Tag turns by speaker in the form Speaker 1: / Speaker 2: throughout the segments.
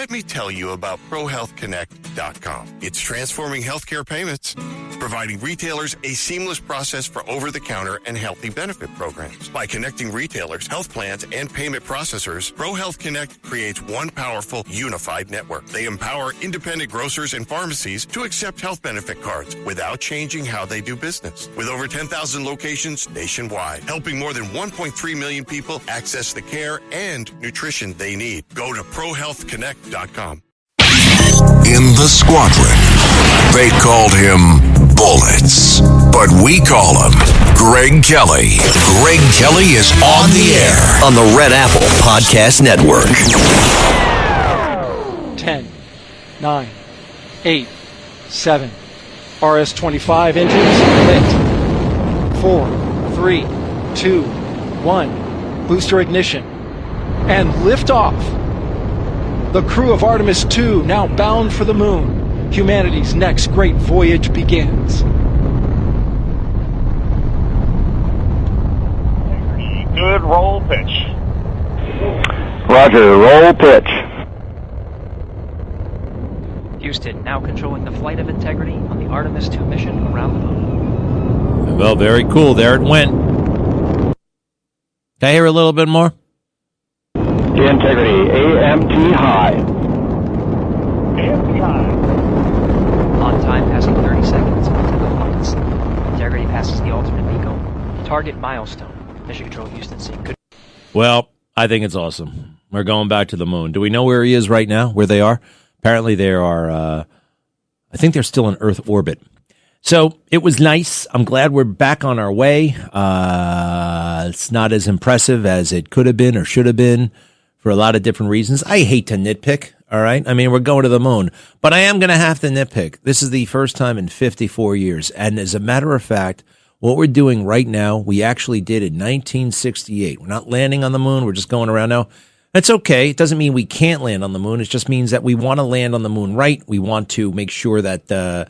Speaker 1: Let me tell you about ProHealthConnect.com. It's transforming healthcare payments, providing retailers a seamless process for over-the-counter and healthy benefit programs. By connecting retailers, health plans, and payment processors, ProHealth Connect creates one powerful, unified network. They empower independent grocers and pharmacies to accept health benefit cards without changing how they do business. With over 10,000 locations nationwide, helping more than 1.3 million people access the care and nutrition they need. Go to ProHealthConnect.com.
Speaker 2: In the squadron, they called him Bullets, but we call him Greg Kelly. Greg Kelly is on the air on the Red Apple Podcast Network.
Speaker 3: 10, 9, 8, 7, RS-25 engines lit. 4, 3, 2, 1, booster ignition, and liftoff. The crew of Artemis II now bound for the moon. Humanity's next great voyage begins.
Speaker 4: Good roll pitch.
Speaker 5: Roger, roll pitch.
Speaker 6: Houston now controlling the flight of Integrity on the Artemis II mission around the moon.
Speaker 7: Well, very cool. There it went. Can I hear a little bit more?
Speaker 5: The Integrity, AMT high.
Speaker 4: AMT high.
Speaker 6: On time, passing 30 seconds until the points. Integrity passes the alternate beacon. Target milestone. Mission Control Houston saying good.
Speaker 7: Well, I think it's awesome. We're going back to the moon. Do we know where he is right now, where they are? Apparently they are, I think they're still in Earth orbit. So it was nice. I'm glad we're back on our way. It's not as impressive as it could have been or should have been for a lot of different reasons. I hate to nitpick, all right? I mean, we're going to the moon, but I am going to have to nitpick. This is the first time in 54 years. And as a matter of fact, what we're doing right now, we actually did in 1968. We're not landing on the moon. We're just going around now. That's okay. It doesn't mean we can't land on the moon. It just means that we want to land on the moon right. We want to make sure that,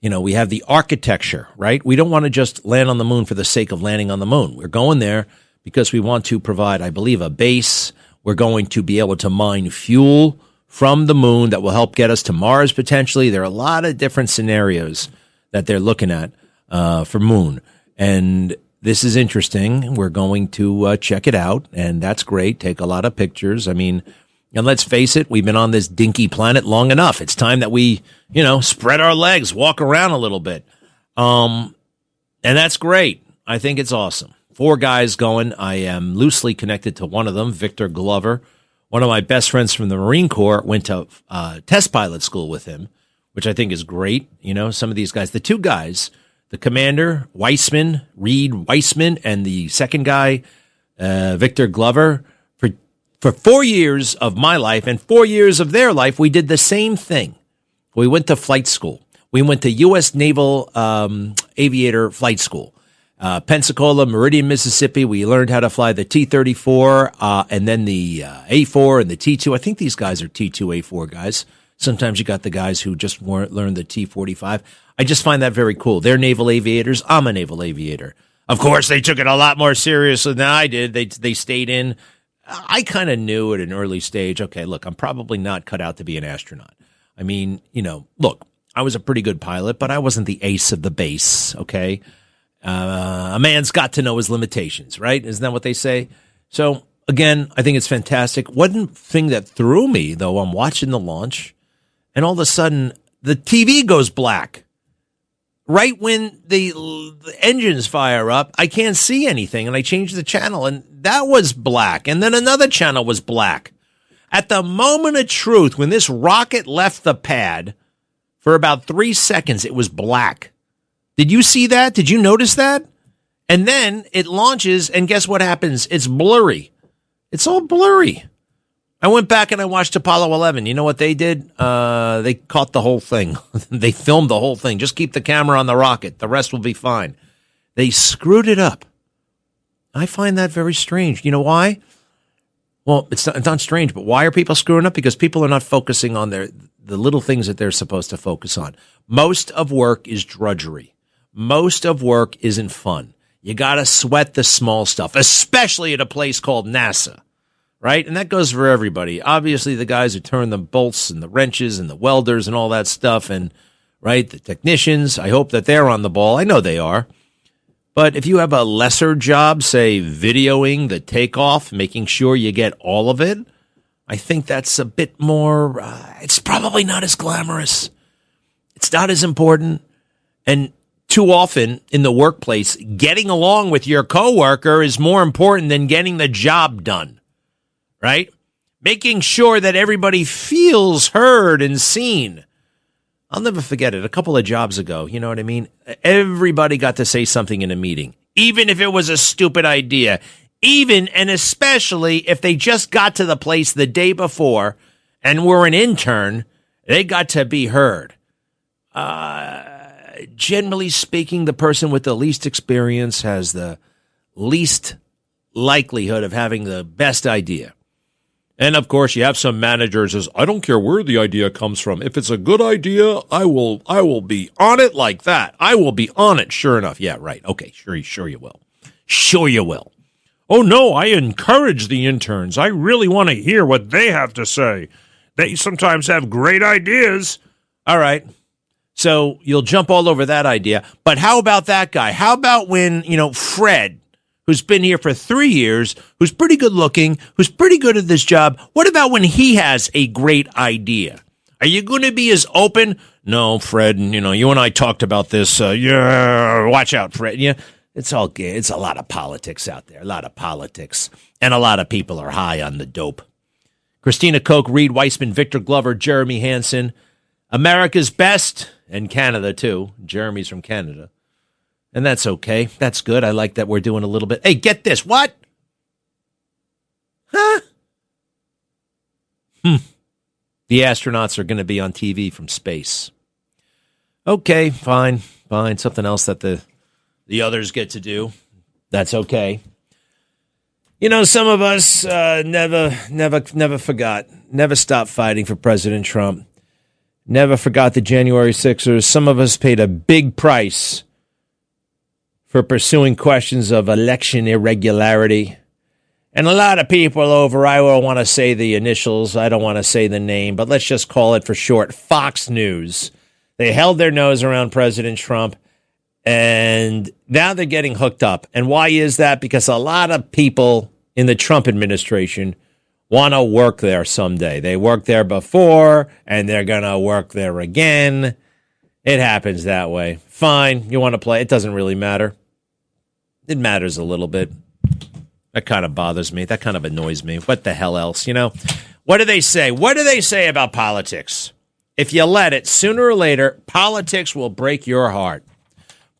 Speaker 7: we have the architecture, right? We don't want to just land on the moon for the sake of landing on the moon. We're going there because we want to provide, I believe, a base. We're going to be able to mine fuel from the moon that will help get us to Mars potentially. There are a lot of different scenarios that they're looking at for moon. And this is interesting. We're going to check it out, and that's great. Take a lot of pictures. I mean, and let's face it, we've been on this dinky planet long enough. It's time that we, spread our legs, walk around a little bit. And that's great. I think it's awesome. 4 guys going. I am loosely connected to one of them, Victor Glover. One of my best friends from the Marine Corps went to test pilot school with him, which I think is great. Some of these guys, the 2 guys, the commander, Reed Weissman, and the second guy, Victor Glover, for 4 years of my life and 4 years of their life, we did the same thing. We went to flight school. We went to U.S. Naval Aviator Flight School. Pensacola, Meridian, Mississippi. We learned how to fly the T-34 and then the A-4 and the T-2. I think these guys are T-2, A-4 guys. Sometimes you got the guys who just learned the T-45. I just find that very cool. They're naval aviators. I'm a naval aviator. Of course, they took it a lot more seriously than I did. They stayed in. I kind of knew at an early stage, okay, look, I'm probably not cut out to be an astronaut. I mean, look, I was a pretty good pilot, but I wasn't the ace of the base, okay? A man's got to know his limitations, right? Isn't that what they say? So, again, I think it's fantastic. One thing that threw me, though, I'm watching the launch, and all of a sudden, the TV goes black. Right when the engines fire up, I can't see anything, and I change the channel, and that was black. And then another channel was black. At the moment of truth, when this rocket left the pad, for about 3 seconds, it was black. Did you see that? Did you notice that? And then it launches, and guess what happens? It's blurry. It's all blurry. I went back and I watched Apollo 11. You know what they did? They caught the whole thing. They filmed the whole thing. Just keep the camera on the rocket. The rest will be fine. They screwed it up. I find that very strange. You know why? Well, it's not strange, but why are people screwing up? Because people are not focusing on the little things that they're supposed to focus on. Most of work is drudgery. Most of work isn't fun. You got to sweat the small stuff, especially at a place called NASA. right? And that goes for everybody. Obviously, the guys who turn the bolts and the wrenches and the welders and all that stuff, and right, the technicians, I hope that they're on the ball. I know they are. But if you have a lesser job, say videoing the takeoff, making sure you get all of it, I think that's a bit more, it's probably not as glamorous. It's not as important. And too often in the workplace, getting along with your coworker is more important than getting the job done, right? Making sure that everybody feels heard and seen. I'll never forget it. A couple of jobs ago, you know what I mean? Everybody got to say something in a meeting, even if it was a stupid idea, even and especially if they just got to the place the day before and were an intern, they got to be heard. Generally speaking, the person with the least experience has the least likelihood of having the best idea. And, of course, you have some managers who says, I don't care where the idea comes from. If it's a good idea, I will be on it like that. I will be on it, sure enough. Yeah, right. Okay, sure you will. Sure you will. Oh, no, I encourage the interns. I really want to hear what they have to say. They sometimes have great ideas. All right. So you'll jump all over that idea. But how about that guy? How about when, Fred, who's been here for 3 years, who's pretty good looking, who's pretty good at this job, what about when he has a great idea? Are you going to be as open? No, Fred, you and I talked about this. Watch out, Fred. Yeah, it's all good. It's a lot of politics out there, a lot of politics. And a lot of people are high on the dope. Christina Koch, Reed Weissman, Victor Glover, Jeremy Hansen, America's Best, and Canada, too. Jeremy's from Canada. And that's okay. That's good. I like that we're doing a little bit. Hey, get this. What? Huh? The astronauts are going to be on TV from space. Okay, fine. Something else that the others get to do. That's okay. Some of us never forgot, never stopped fighting for President Trump. Never forgot the January 6ers. Some of us paid a big price for pursuing questions of election irregularity. And a lot of people over, I don't want to say the initials, I don't want to say the name, but let's just call it for short, Fox News. They held their nose around President Trump, and now they're getting hooked up. And why is that? Because a lot of people in the Trump administration want to work there someday. They worked there before, and they're going to work there again. It happens that way. Fine, you want to play. It doesn't really matter. It matters a little bit. That kind of bothers me. That kind of annoys me. What the hell else, What do they say? What do they say about politics? If you let it, sooner or later, politics will break your heart.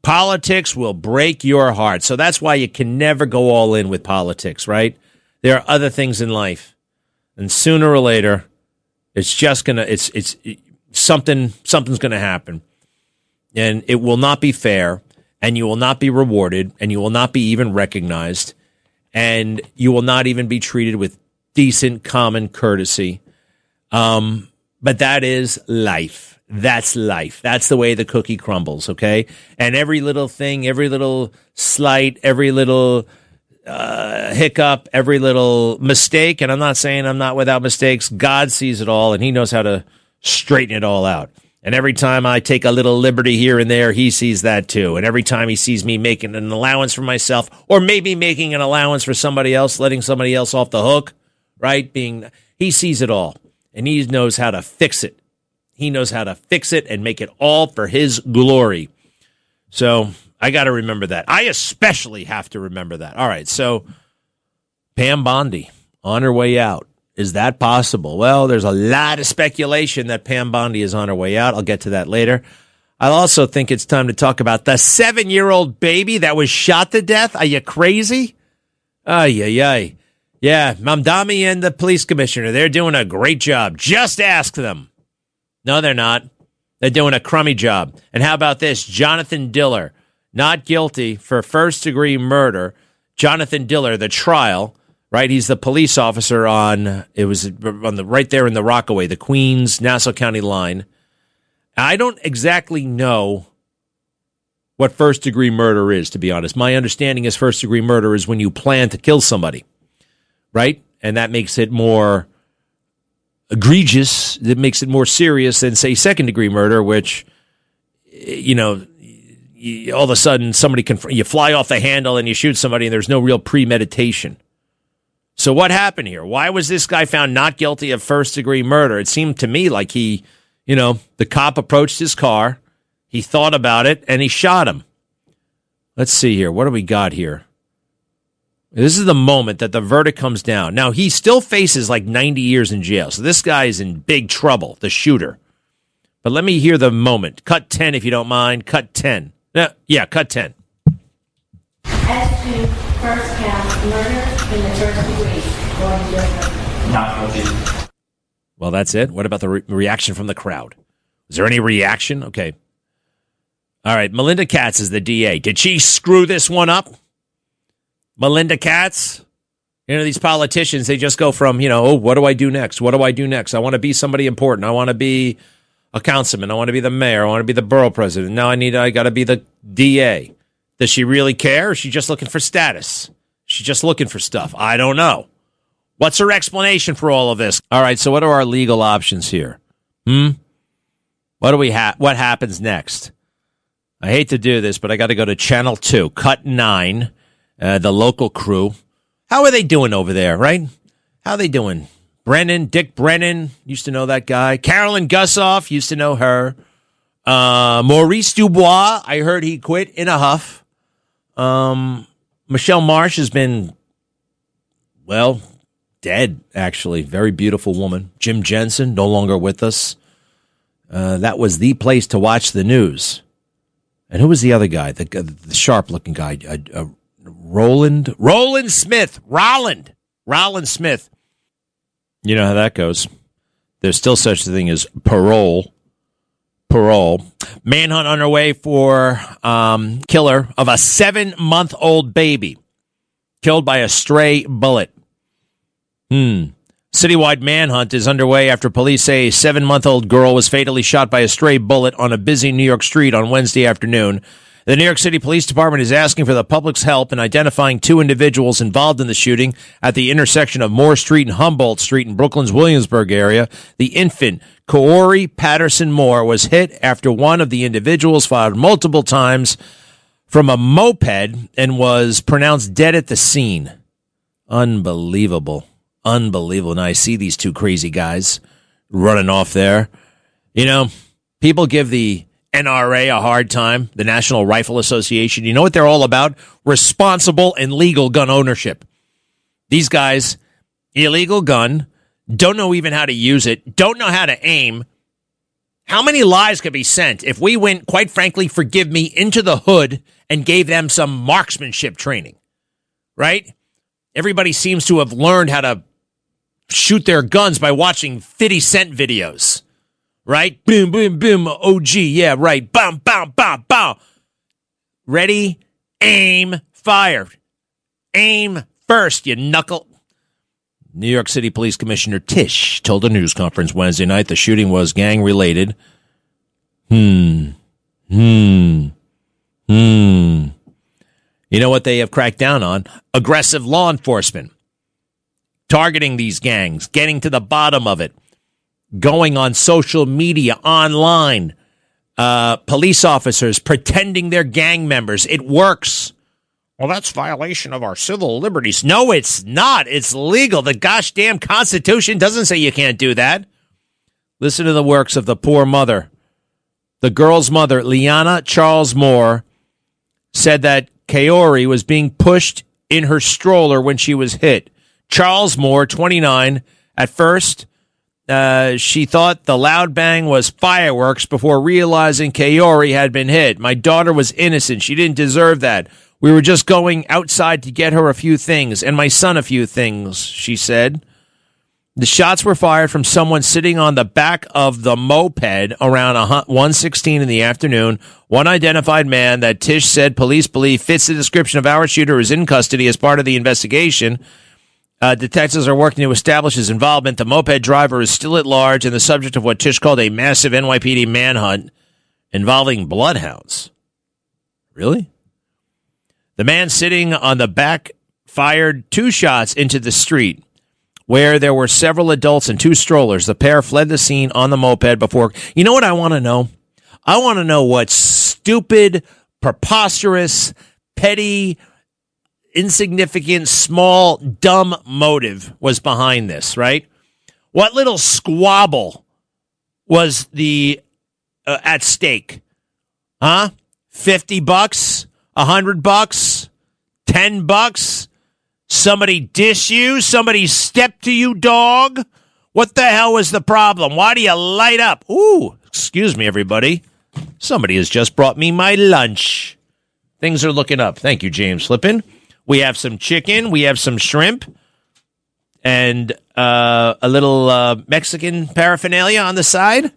Speaker 7: Politics will break your heart. So that's why you can never go all in with politics, right? There are other things in life. And sooner or later, it's just going to, something's going to happen. And it will not be fair, and you will not be rewarded, and you will not be even recognized, and you will not even be treated with decent common courtesy. But that is life. That's life. That's the way the cookie crumbles, okay? And every little thing, every little slight, every little hiccup, every little mistake, and I'm not saying I'm not without mistakes. God sees it all, and he knows how to straighten it all out. And every time I take a little liberty here and there, he sees that too. And every time he sees me making an allowance for myself, or maybe making an allowance for somebody else, letting somebody else off the hook, right? He sees it all, and he knows how to fix it. He knows how to fix it and make it all for his glory. So I got to remember that. I especially have to remember that. All right, so Pam Bondi on her way out. Is that possible? Well, there's a lot of speculation that Pam Bondi is on her way out. I'll get to that later. I also think it's time to talk about the 7-year-old baby that was shot to death. Are you crazy? Ay. Yeah, Mamdani and the police commissioner, they're doing a great job. Just ask them. No, they're not. They're doing a crummy job. And how about this? Jonathan Diller, not guilty for first-degree murder. Jonathan Diller, the trial, right? He's the police officer right there in the Rockaway, the Queens-Nassau County line. I don't exactly know what first-degree murder is, to be honest. My understanding is first-degree murder is when you plan to kill somebody, right? and that makes it more egregious. It makes it more serious than, say, second-degree murder, which, all of a sudden somebody you fly off the handle and you shoot somebody and there's no real premeditation. So what happened here? Why was this guy found not guilty of first-degree murder? It seemed to me like the cop approached his car, he thought about it, and he shot him. Let's see here. What do we got here? This is the moment that the verdict comes down. Now, he still faces like 90 years in jail, so this guy is in big trouble, the shooter. But let me hear the moment. Cut 10 if you don't mind. Cut 10. Yeah, cut 10.
Speaker 8: As to first count, murder in the first degree, going to
Speaker 9: Not guilty.
Speaker 7: Well, that's it. What about the reaction from the crowd? Is there any reaction? Okay. All right, Melinda Katz is the DA. Did she screw this one up? Melinda Katz? These politicians, they just go from, what do I do next? What do I do next? I want to be somebody important. I want to be a councilman. I want to be the mayor. I want to be the borough president. Now I got to be the DA. Does she really care? Or is she just looking for status? She's just looking for stuff. I don't know. What's her explanation for all of this? All right, so what are our legal options here? What do we what happens next? I hate to do this, but I got to go to Channel 2, Cut 9, the local crew. How are they doing over there, right? How are they doing? Dick Brennan, used to know that guy. Carolyn Gussoff, used to know her. Maurice Dubois, I heard he quit in a huff. Michelle Marsh has been, dead, actually. Very beautiful woman. Jim Jensen, no longer with us. That was the place to watch the news. And who was the other guy? The sharp-looking guy. Roland Smith. Roland Smith. You know how that goes. There's still such a thing as parole. Manhunt underway for killer of a 7-month-old baby killed by a stray bullet. Citywide manhunt is underway after police say a 7-month-old girl was fatally shot by a stray bullet on a busy New York street on Wednesday afternoon. The New York City Police Department is asking for the public's help in identifying 2 individuals involved in the shooting at the intersection of Moore Street and Humboldt Street in Brooklyn's Williamsburg area. The infant, Kaori Patterson Moore, was hit after one of the individuals fired multiple times from a moped and was pronounced dead at the scene. Unbelievable. And I see these 2 crazy guys running off there. People give the NRA a hard time, the National Rifle Association. You know what they're all about? Responsible and legal gun ownership. These guys, illegal gun, don't know even how to use it, don't know how to aim. How many lives could be sent if we went, quite frankly, forgive me, into the hood and gave them some marksmanship training, right? Everybody seems to have learned how to shoot their guns by watching 50 Cent videos, right? Boom, boom, boom, OG, yeah, right. Bam, bam, bam, bam. Ready, aim, fire. Aim first, you knuckle. New York City Police Commissioner Tisch told a news conference Wednesday night the shooting was gang-related. You know what they have cracked down on? Aggressive law enforcement. Targeting these gangs, getting to the bottom of it, going on social media, online, police officers pretending they're gang members. It works. Well, that's violation of our civil liberties. No, it's not. It's legal. The gosh damn Constitution doesn't say you can't do that. Listen to the works of the poor mother. The girl's mother, Liana Charles Moore, said that Kaori was being pushed in her stroller when she was hit. Charles Moore, 29, at first, she thought the loud bang was fireworks before realizing Kaori had been hit. My daughter was innocent. She didn't deserve that. We were just going outside to get her a few things, and my son a few things, she said. The shots were fired from someone sitting on the back of the moped around 1:16 in the afternoon. One identified man that Tisch said police believe fits the description of our shooter is in custody as part of the investigation. Detectives are working to establish his involvement. The moped driver is still at large and the subject of what Tisch called a massive NYPD manhunt involving bloodhounds. Really? The man sitting on the back fired 2 shots into the street. where there were several adults and 2 strollers. The pair fled the scene on the moped before. You know what I want to know? I want to know what stupid, preposterous, petty, insignificant, small, dumb motive was behind this, right? What little squabble was the at stake? Huh? $50, $100, $10? Somebody dish you? Somebody step to you, dog? What the hell was the problem? Why do you light up? Ooh, excuse me, everybody. Somebody has just brought me my lunch. Things are looking up. Thank you, James Flippin. We have some chicken. We have some shrimp. And a little Mexican paraphernalia on the side.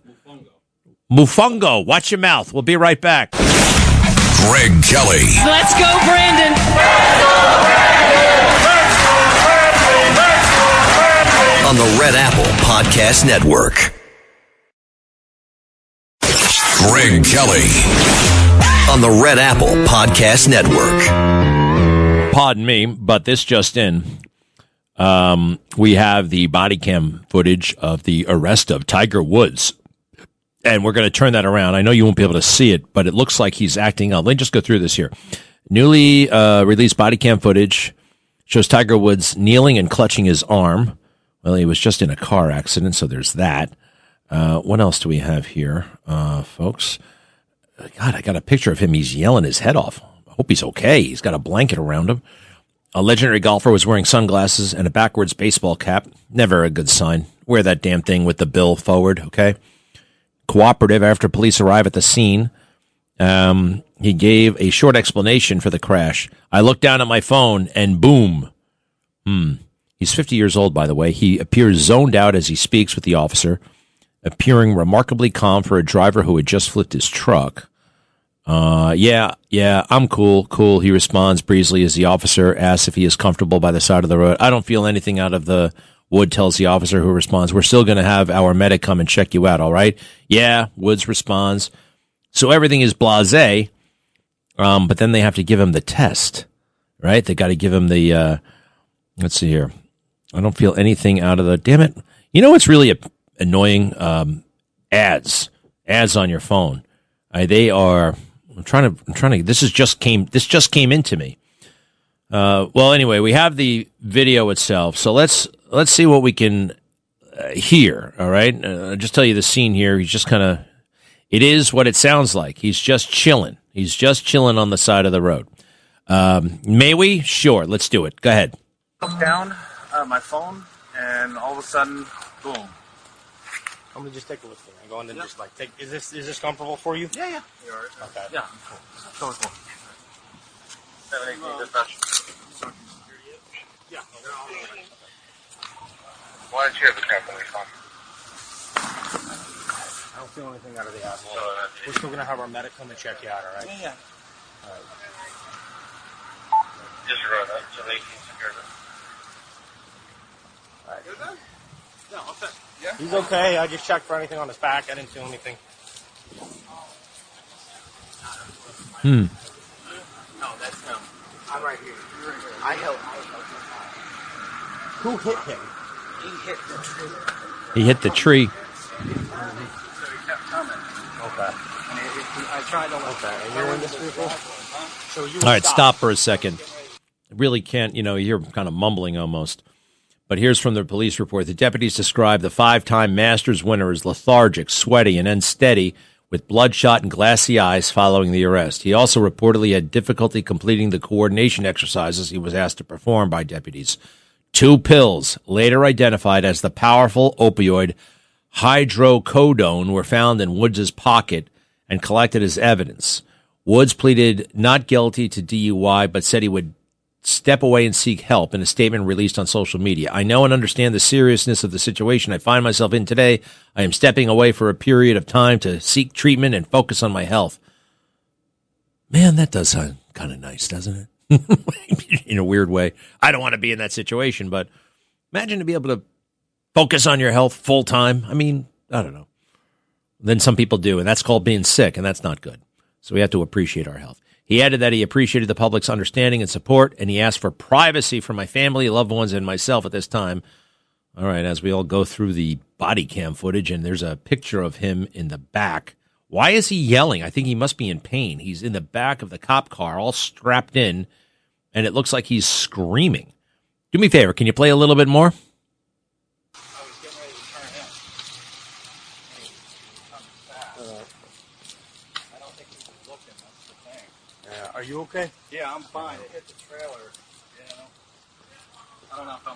Speaker 7: Mofongo. Watch your mouth. We'll be right back.
Speaker 2: Greg Kelly.
Speaker 9: Let's go, Brandon.
Speaker 2: On the Red Apple Podcast Network. Greg Kelly. On the Red Apple Podcast Network.
Speaker 7: Pardon me, but this just in. We have the body cam footage of the arrest of Tiger Woods. And we're going to turn that around. I know you won't be able to see it, but it looks like he's acting up. Let me just go through this here. Newly released body cam footage shows Tiger Woods kneeling and clutching his arm. Well, he was just in a car accident, so there's that. What else do we have here, folks? God, I got a picture of him. He's yelling his head off. I hope he's okay. He's got a blanket around him. A legendary golfer was wearing sunglasses and a backwards baseball cap. Never a good sign. Wear that damn thing with the bill forward, okay? Cooperative after police arrive at the scene. He gave a short explanation for the crash. I looked down at my phone and boom. He's 50 years old, by the way. He appears zoned out as he speaks with the officer, appearing remarkably calm for a driver who had just flipped his truck. Yeah, I'm cool, he responds breezily as the officer asks if he is comfortable by the side of the road. I don't feel anything out of the Wood tells the officer, who responds, we're still going to have our medic come and check you out, all right? Yeah, Woods responds. So everything is blasé, but then they have to give him the test, right? They got to give him the, let's see here. I don't feel anything out of the, damn it. You know what's really annoying? Ads on your phone. They are, I'm trying to, this just came into me. Well, anyway, we have the video itself. So let's see what we can hear. All right. I'll just tell you the scene here. He's just kind of, it is what it sounds like. He's just chilling. He's just chilling on the side of the road. May we? Sure. Let's do it. Go ahead.
Speaker 10: Look down my phone, and all of a sudden, boom.
Speaker 11: I'm gonna just take a look here. I'm going to just like take. Is this comfortable for you?
Speaker 10: Yeah.
Speaker 11: You're all right. Okay.
Speaker 10: Yeah. Cool. 718 dispatch.
Speaker 11: Yeah.
Speaker 10: Why don't you have the cap on your phone?
Speaker 11: I don't feel anything out of the asshole. We're still gonna have our medic come and check you out. All right.
Speaker 10: Yeah.
Speaker 11: All right.
Speaker 10: Disregard that. 718 secured.
Speaker 11: All right.
Speaker 10: Good then? Yeah, I'll set. Yeah.
Speaker 11: He's okay. I just checked for anything on his back. I didn't feel anything.
Speaker 10: No, that's him. I'm right here. I helped.
Speaker 11: Who hit him?
Speaker 10: He hit the tree.
Speaker 7: He hit the tree.
Speaker 10: So he kept coming.
Speaker 11: Okay.
Speaker 10: I tried to
Speaker 11: Okay. And you're in this vehicle? So you
Speaker 7: All right, stop for a second. I really can't, you hear him kind of mumbling almost. But here's from the police report. The deputies described the 5-time Masters winner as lethargic, sweaty, and unsteady, with bloodshot and glassy eyes following the arrest. He also reportedly had difficulty completing the coordination exercises he was asked to perform by deputies. 2 pills, later identified as the powerful opioid hydrocodone, were found in Woods' pocket and collected as evidence. Woods pleaded not guilty to DUI, but said he would step away and seek help in a statement released on social media. I know and understand the seriousness of the situation I find myself in today. I am stepping away for a period of time to seek treatment and focus on my health. Man, that does sound kind of nice, doesn't it? In a weird way. I don't want to be in that situation, but imagine to be able to focus on your health full time. I mean, I don't know. Then some people do, and that's called being sick, and that's not good. So we have to appreciate our health. He added that he appreciated the public's understanding and support, and he asked for privacy for my family, loved ones, and myself at this time. All right, as we all go through the body cam footage, and there's a picture of him in the back. Why is he yelling? I think he must be in pain. He's in the back of the cop car, all strapped in, and it looks like he's screaming. Do me a favor, can you play a little bit more?
Speaker 11: Are you okay?
Speaker 10: Yeah, I'm fine. It hit the trailer, you know. I don't know if I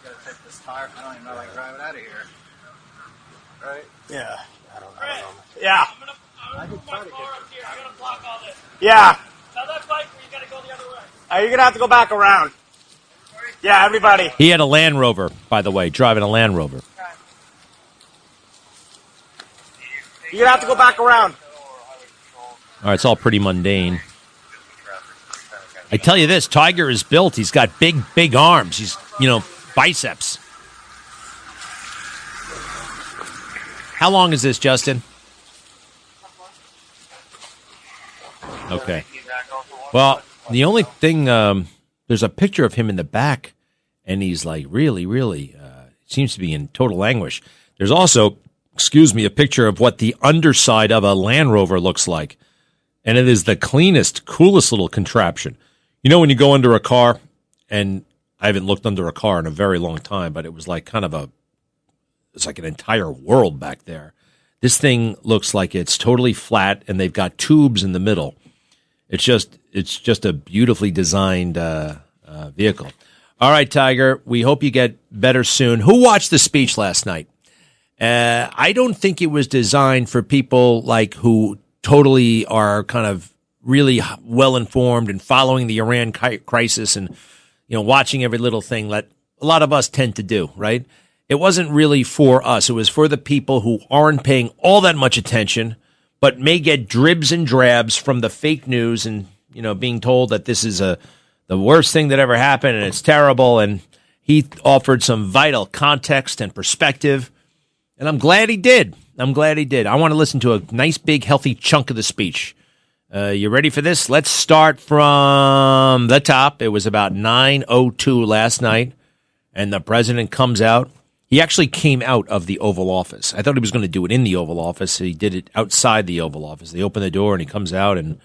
Speaker 10: gotta take this tire. I don't even know if I can drive it out of here. Right?
Speaker 11: Yeah. I don't know. Yeah.
Speaker 10: I can try to get
Speaker 11: here.
Speaker 10: I'm gonna block all this.
Speaker 11: Yeah.
Speaker 10: Now that bike, you gotta go the other way.
Speaker 11: You're going to have to go back around. Yeah, everybody.
Speaker 7: He had a Land Rover, by the way, driving a Land Rover.
Speaker 11: You're going to have to go back around.
Speaker 7: All right, it's all pretty mundane. I tell you this, Tiger is built. He's got big arms. He's, biceps. How long is this, Justin? Okay. Well, the only thing, there's a picture of him in the back, and he's like really, seems to be in total anguish. There's also, a picture of what the underside of a Land Rover looks like. And it is the cleanest, coolest little contraption. You know when you go under a car, and I haven't looked under a car in a very long time, but it was like it's like an entire world back there. This thing looks like it's totally flat, and they've got tubes in the middle. It's just a beautifully designed vehicle. All right, Tiger, we hope you get better soon. Who watched the speech last night? I don't think it was designed for people like who totally are kind of really well informed and following the Iran crisis and watching every little thing that a lot of us tend to do, right? It wasn't really for us. It was for the people who aren't paying all that much attention, but may get dribs and drabs from the fake news and being told that this is the worst thing that ever happened and it's terrible. And he offered some vital context and perspective, and I'm glad he did. I want to listen to a nice, big, healthy chunk of the speech. You ready for this? Let's start from the top. It was about 9:02 last night, and the president comes out. He actually came out of the Oval Office. I thought he was going to do it in the Oval Office. He did it outside the Oval Office. They open the door, and he comes out, and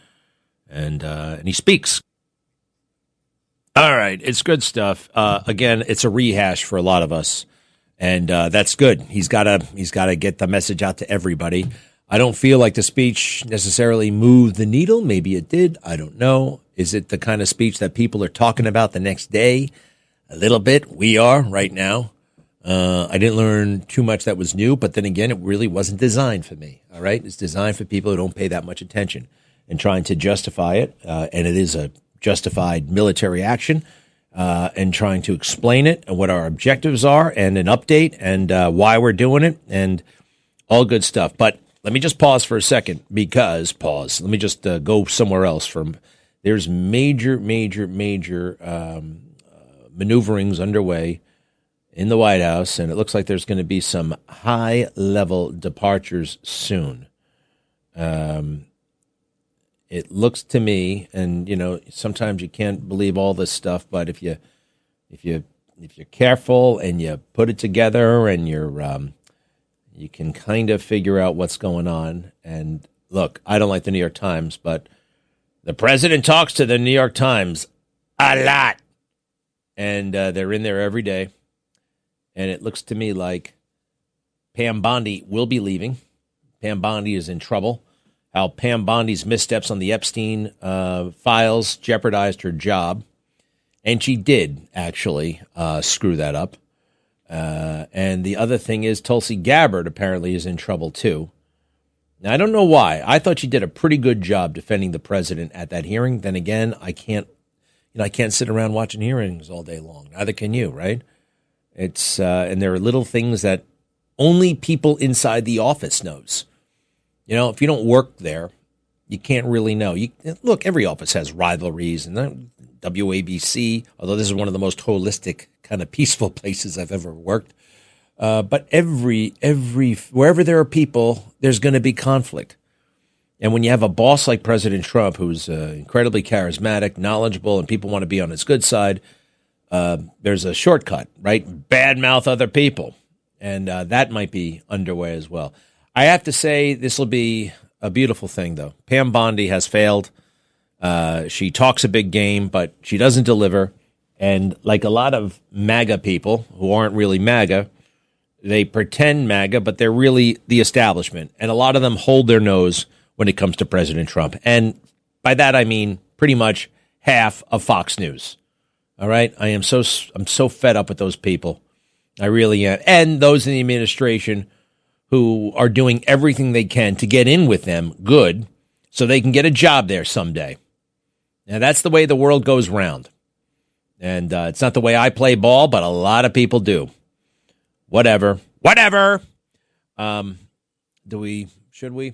Speaker 7: he speaks. All right, it's good stuff. Again, it's a rehash for a lot of us. And that's good. He's got to get the message out to everybody. I don't feel like the speech necessarily moved the needle. Maybe it did. I don't know. Is it the kind of speech that people are talking about the next day? A little bit. We are right now. I didn't learn too much that was new, but then again, it really wasn't designed for me. All right. It's designed for people who don't pay that much attention and trying to justify it. And it is a justified military action. And trying to explain it and what our objectives are and an update and why we're doing it and all good stuff. But let me just pause for a second let me just go somewhere else. There's major maneuverings underway in the White House, and it looks like there's going to be some high-level departures soon. It looks to me, and sometimes you can't believe all this stuff, but if you're careful and you put it together and you can kind of figure out what's going on. And look, I don't like the New York Times, but the president talks to the New York Times a lot, and they're in there every day. And it looks to me like Pam Bondi will be leaving. Pam Bondi is in trouble. How Pam Bondi's missteps on the Epstein files jeopardized her job. And she did actually screw that up. And the other thing is Tulsi Gabbard apparently is in trouble too. Now, I don't know why. I thought she did a pretty good job defending the president at that hearing. Then again, I can't sit around watching hearings all day long. Neither can you, right? It's and there are little things that only people inside the office knows. If you don't work there, you can't really know. Look, every office has rivalries, and WABC, although this is one of the most holistic, kind of peaceful places I've ever worked. But wherever there are people, there's going to be conflict. And when you have a boss like President Trump, who's incredibly charismatic, knowledgeable, and people want to be on his good side, there's a shortcut, right? Badmouth other people. And that might be underway as well. I have to say this will be a beautiful thing, though. Pam Bondi has failed. She talks a big game, but she doesn't deliver. And like a lot of MAGA people who aren't really MAGA, they pretend MAGA, but they're really the establishment. And a lot of them hold their nose when it comes to President Trump. And by that, I mean pretty much half of Fox News. All right? I'm so fed up with those people. I really am. And those in the administration who are doing everything they can to get in with them good so they can get a job there someday. Now, that's the way the world goes round. And it's not the way I play ball, but a lot of people do. Whatever. Should we?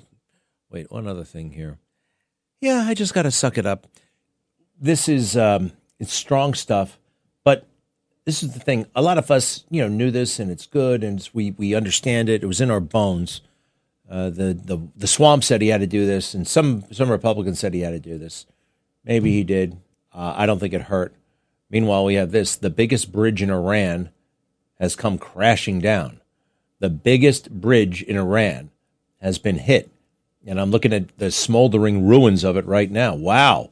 Speaker 7: Wait, one other thing here. Yeah, I just got to suck it up. This is, it's strong stuff, but this is the thing. A lot of us, knew this, and it's good, and we understand it. It was in our bones. The Swamp said he had to do this, and some Republicans said he had to do this. Maybe he did. I don't think it hurt. Meanwhile, we have this. The biggest bridge in Iran has come crashing down. The biggest bridge in Iran has been hit. And I'm looking at the smoldering ruins of it right now. Wow.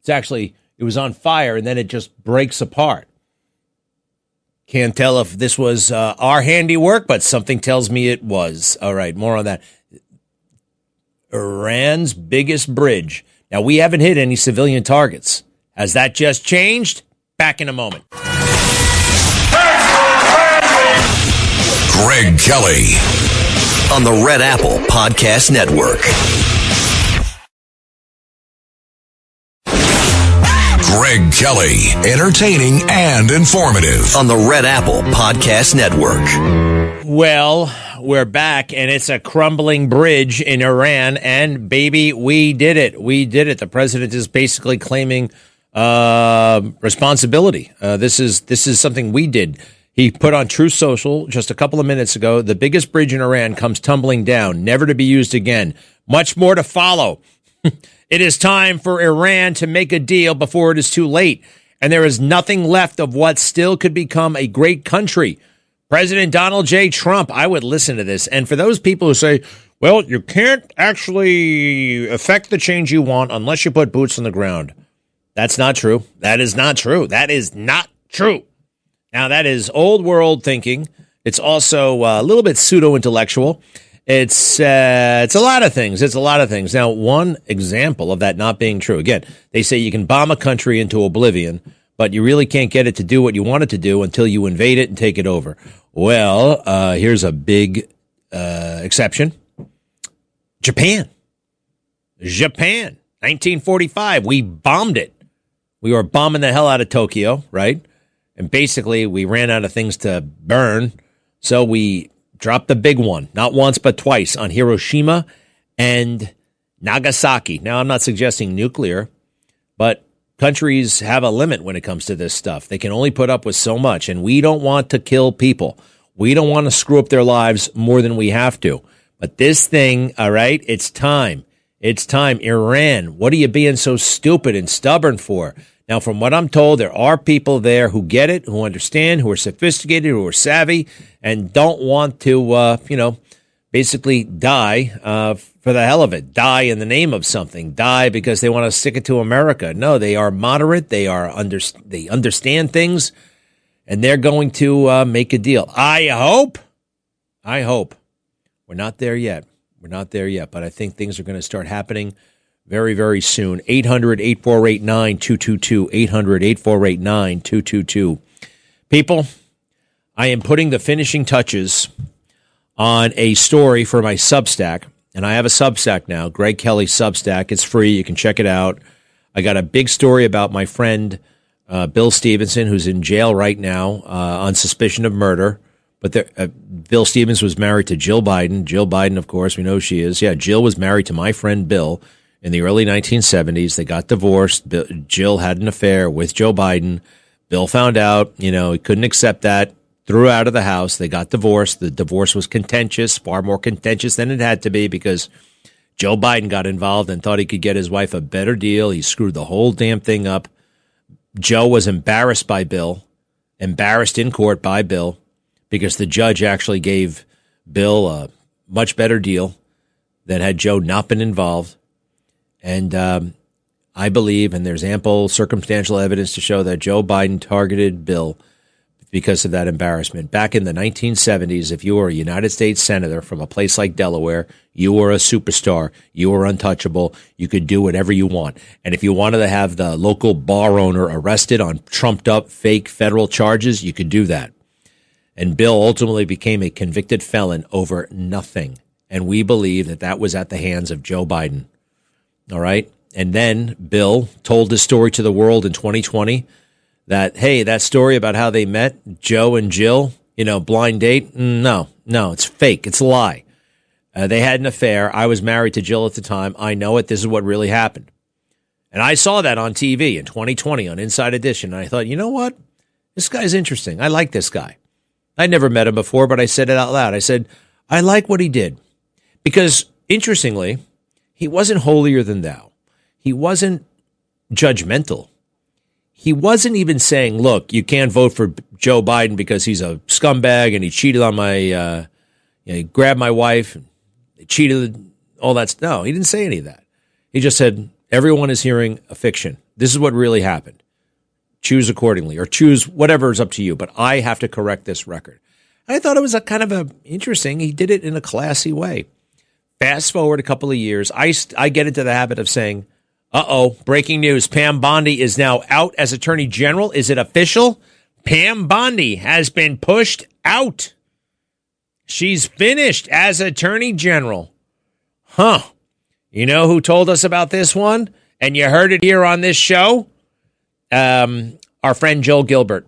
Speaker 7: It was on fire, and then it just breaks apart. Can't tell if this was our handiwork, but something tells me it was. All right, more on that. Iran's biggest bridge. Now, we haven't hit any civilian targets. Has that just changed? Back in a moment.
Speaker 2: Greg Kelly on the Red Apple Podcast Network. Greg Kelly, entertaining and informative on the Red Apple Podcast Network.
Speaker 7: Well, we're back, and it's a crumbling bridge in Iran, and baby, we did it. The president is basically claiming responsibility. This is something we did. He put on Truth Social just a couple of minutes ago, the biggest bridge in Iran comes tumbling down, never to be used again. Much more to follow. It is time for Iran to make a deal before it is too late, and there is nothing left of what still could become a great country. President Donald J. Trump, I would listen to this. And for those people who say, well, you can't actually affect the change you want unless you put boots on the ground. That's not true. That is not true. Now, that is old world thinking. It's also a little bit pseudo-intellectual. It's a lot of things. Now, one example of that not being true. Again, they say you can bomb a country into oblivion, but you really can't get it to do what you want it to do until you invade it and take it over. Well, here's a big exception. Japan. 1945. We bombed it. We were bombing the hell out of Tokyo, right? And basically, we ran out of things to burn, so we dropped the big one, not once but twice, on Hiroshima and Nagasaki. Now, I'm not suggesting nuclear, but countries have a limit when it comes to this stuff. They can only put up with so much, and we don't want to kill people. We don't want to screw up their lives more than we have to. But this thing, all right, it's time. It's time. Iran, what are you being so stupid and stubborn for? Now, from what I'm told, there are people there who get it, who understand, who are sophisticated, who are savvy, and don't want to, basically die for the hell of it. Die in the name of something. Die because they want to stick it to America. No, they are moderate. They understand things, and they're going to make a deal. I hope. We're not there yet, but I think things are going to start happening very, very soon. 800-848-9222. 800-848-9222. People, I am putting the finishing touches on a story for my Substack, and I have a Substack now, Greg Kelly Substack. It's free. You can check it out. I got a big story about my friend Bill Stevenson, who's in jail right now on suspicion of murder. But Bill Stevens was married to Jill Biden. Jill Biden, of course, we know who she is. Yeah, Jill was married to my friend Bill in the early 1970s. They got divorced. Jill had an affair with Joe Biden. Bill found out, he couldn't accept that, threw her out of the house. They got divorced. The divorce was contentious, far more contentious than it had to be because Joe Biden got involved and thought he could get his wife a better deal. He screwed the whole damn thing up. Joe was embarrassed by Bill, embarrassed in court by Bill, because the judge actually gave Bill a much better deal that had Joe not been involved. And I believe, and there's ample circumstantial evidence to show that Joe Biden targeted Bill because of that embarrassment. Back in the 1970s, if you were a United States senator from a place like Delaware, you were a superstar. You were untouchable. You could do whatever you want. And if you wanted to have the local bar owner arrested on trumped-up fake federal charges, you could do that. And Bill ultimately became a convicted felon over nothing. And we believe that that was at the hands of Joe Biden. All right? And then Bill told his story to the world in 2020 that, hey, that story about how they met, Joe and Jill, blind date, no, it's fake. It's a lie. They had an affair. I was married to Jill at the time. I know it. This is what really happened. And I saw that on TV in 2020 on Inside Edition. And I thought, you know what? This guy's interesting. I like this guy. I'd never met him before, but I said it out loud. I said, I like what he did. Because, interestingly, he wasn't holier than thou. He wasn't judgmental. He wasn't even saying, look, you can't vote for Joe Biden because he's a scumbag and he cheated on he grabbed my wife, and cheated, all that. No, he didn't say any of that. He just said, everyone is hearing a fiction. This is what really happened. Choose accordingly, or choose whatever is up to you. But I have to correct this record. I thought it was interesting. He did it in a classy way. Fast forward a couple of years, I get into the habit of saying, breaking news. Pam Bondi is now out as Attorney General. Is it official? Pam Bondi has been pushed out. She's finished as Attorney General. Huh. You know who told us about this one? And you heard it here on this show? Our friend Joel Gilbert.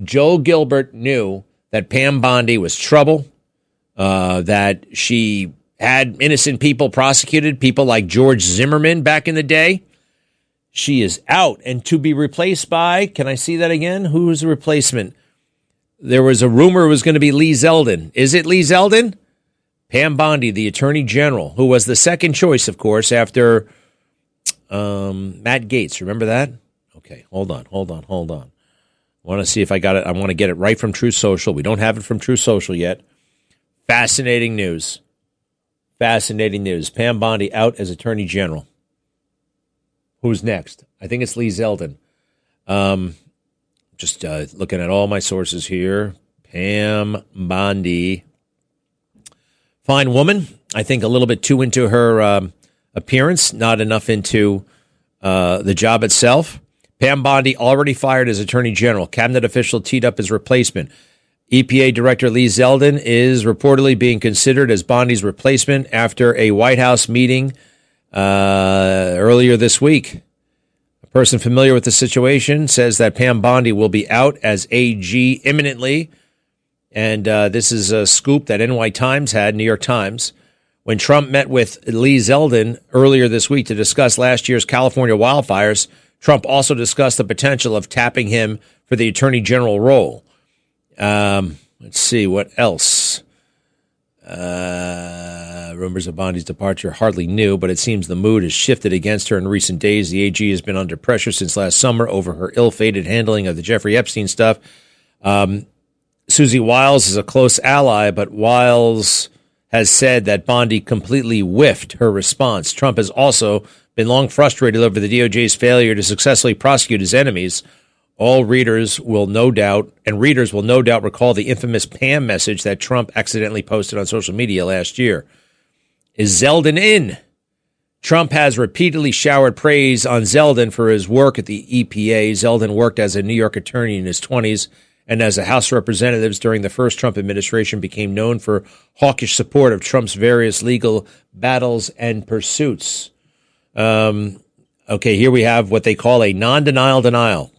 Speaker 7: Joel Gilbert knew that Pam Bondi was trouble, that she had innocent people prosecuted, people like George Zimmerman back in the day. She is out and to be replaced by, can I see that again? Who is the replacement? There was a rumor it was going to be Lee Zeldin. Is it Lee Zeldin? Pam Bondi, the Attorney General, who was the second choice, of course, after Matt Gaetz. Remember that? Okay, hold on. I want to see if I got it. I want to get it right from Truth Social. We don't have it from Truth Social yet. Fascinating news. Pam Bondi out as Attorney General. Who's next? I think it's Lee Zeldin. Just looking at all my sources here. Pam Bondi. Fine woman. I think a little bit too into her appearance, not enough into the job itself. Pam Bondi already fired as Attorney General. Cabinet official teed up his replacement. EPA Director Lee Zeldin is reportedly being considered as Bondi's replacement after a White House meeting earlier this week. A person familiar with the situation says that Pam Bondi will be out as AG imminently. And this is a scoop that NY Times had, New York Times. When Trump met with Lee Zeldin earlier this week to discuss last year's California wildfires, Trump also discussed the potential of tapping him for the Attorney General role. Let's see, what else? Rumors of Bondi's departure hardly new, but it seems the mood has shifted against her in recent days. The AG has been under pressure since last summer over her ill-fated handling of the Jeffrey Epstein stuff. Susie Wiles is a close ally, but Wiles has said that Bondi completely whiffed her response. Trump has also been long frustrated over the DOJ's failure to successfully prosecute his enemies. All readers will no doubt recall the infamous Pam message that Trump accidentally posted on social media last year. Is Zeldin in? Trump has repeatedly showered praise on Zeldin for his work at the EPA. Zeldin worked as a New York attorney in his 20s and as a House of Representatives during the first Trump administration became known for hawkish support of Trump's various legal battles and pursuits. Okay, here we have what they call a non-denial denial.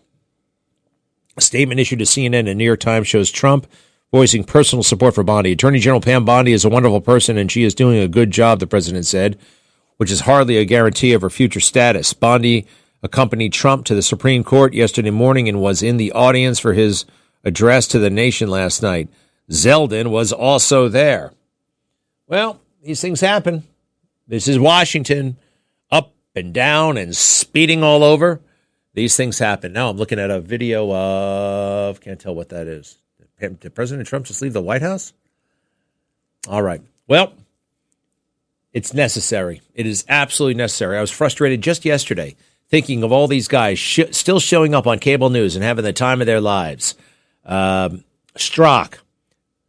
Speaker 7: A statement issued to CNN and New York Times shows Trump voicing personal support for Bondi. Attorney General Pam Bondi is a wonderful person, and she is doing a good job, the president said, which is hardly a guarantee of her future status. Bondi accompanied Trump to the Supreme Court yesterday morning and was in the audience for his address to the nation last night. Zeldin was also there. Well, these things happen. This is Washington, up and down and speeding all over. These things happen. Now I'm looking at a video of, can't tell what that is. Did President Trump just leave the White House? All right. Well, it's necessary. It is absolutely necessary. I was frustrated just yesterday thinking of all these guys still showing up on cable news and having the time of their lives. Strzok,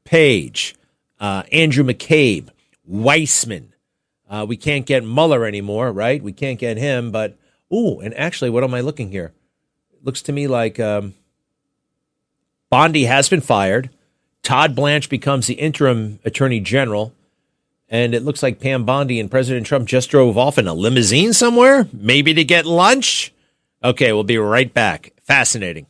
Speaker 7: Page, Andrew McCabe, Weissman. We can't get Mueller anymore, right? We can't get him, but, and actually, what am I looking here? It looks to me like Bondi has been fired. Todd Blanche becomes the interim attorney general. And it looks like Pam Bondi and President Trump just drove off in a limousine somewhere, maybe to get lunch. Okay, we'll be right back. Fascinating.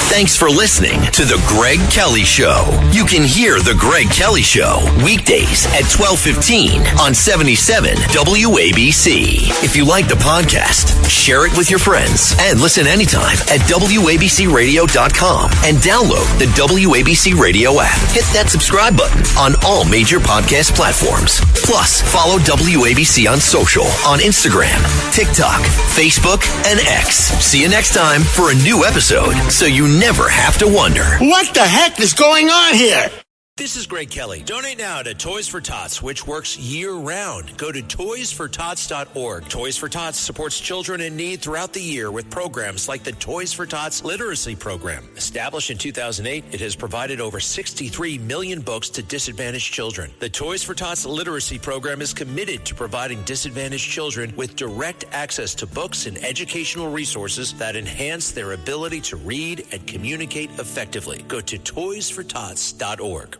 Speaker 2: Thanks for listening to The Greg Kelly Show. You can hear The Greg Kelly Show weekdays at 12:15 on 77 WABC. If you like the podcast, share it with your friends and listen anytime at WABCRadio.com and download the WABC Radio app. Hit that subscribe button on all major podcast platforms. Plus, follow WABC on social on Instagram, TikTok, Facebook, and X. See you next time for a new episode so you never have to wonder.
Speaker 9: What the heck is going on here?
Speaker 2: This is Greg Kelly. Donate now to Toys for Tots, which works year-round. Go to toysfortots.org. Toys for Tots supports children in need throughout the year with programs like the Toys for Tots Literacy Program. Established in 2008, it has provided over 63 million books to disadvantaged children. The Toys for Tots Literacy Program is committed to providing disadvantaged children with direct access to books and educational resources that enhance their ability to read and communicate effectively. Go to toysfortots.org.